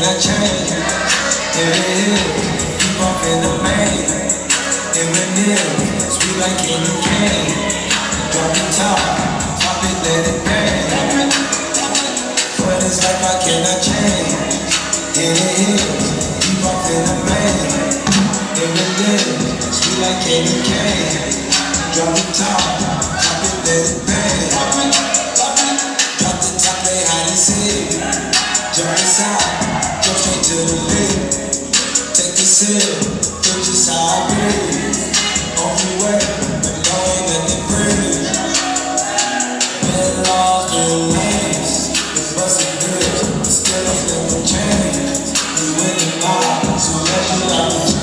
I change? Yeah, keep up in the main. Eminem, sweet like candy cane. Drop the top it, let it bang. But it's like I cannot change. Yeah, keep up in the main. Eminem, sweet like candy cane. Drop the top it, let it bang. Drop the top, play hide and seek. Jump inside, jump straight to the lip. Take a sip, feel just how I breathe. On the way, but knowing that they breathe. Been lost in lanes, been busting goods, but still I feel no change. We winning now, so let you out.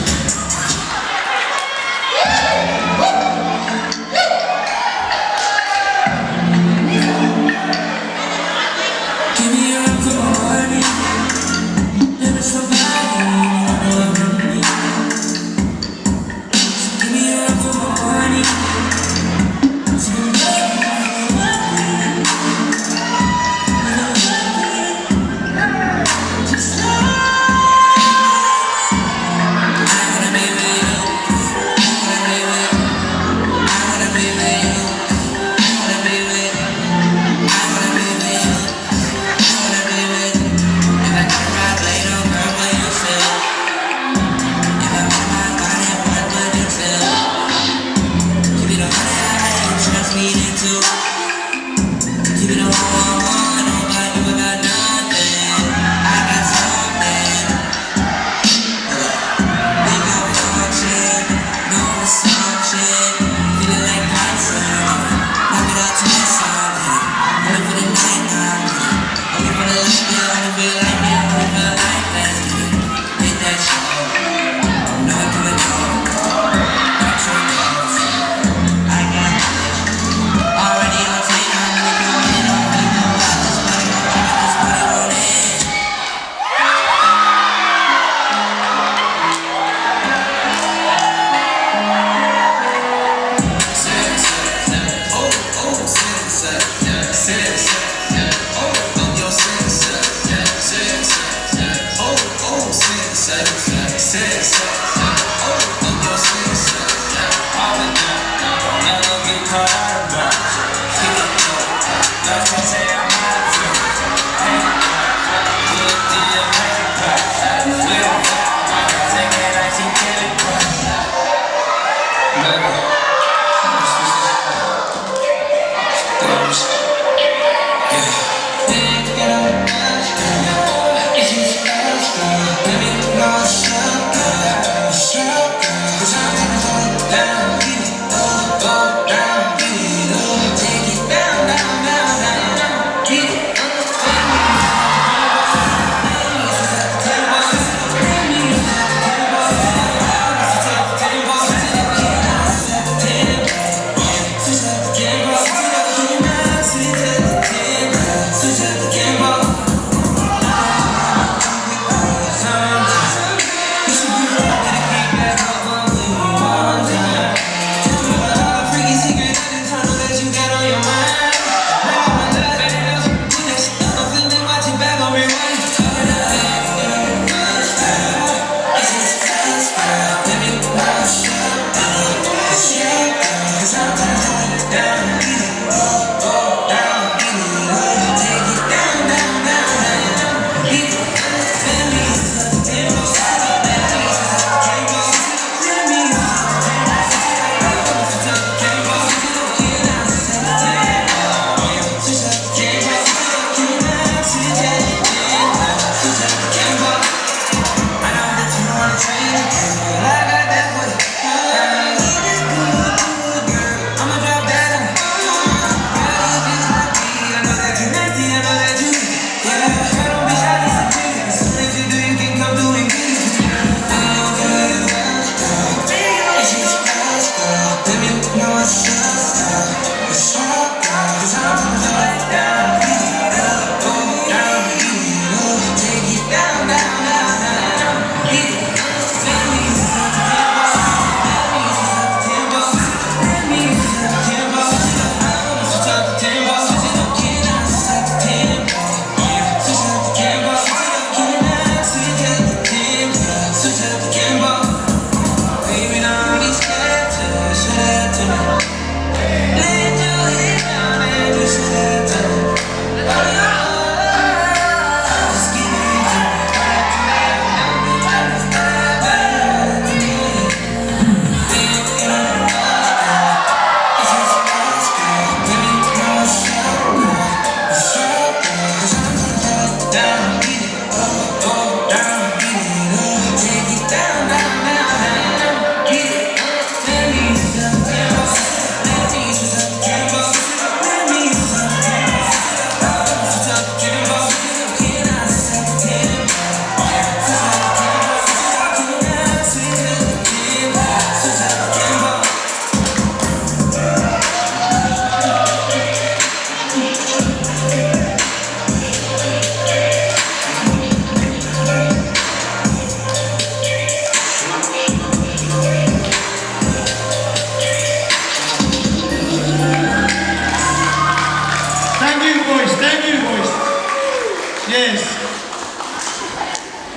Yes.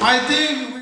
I think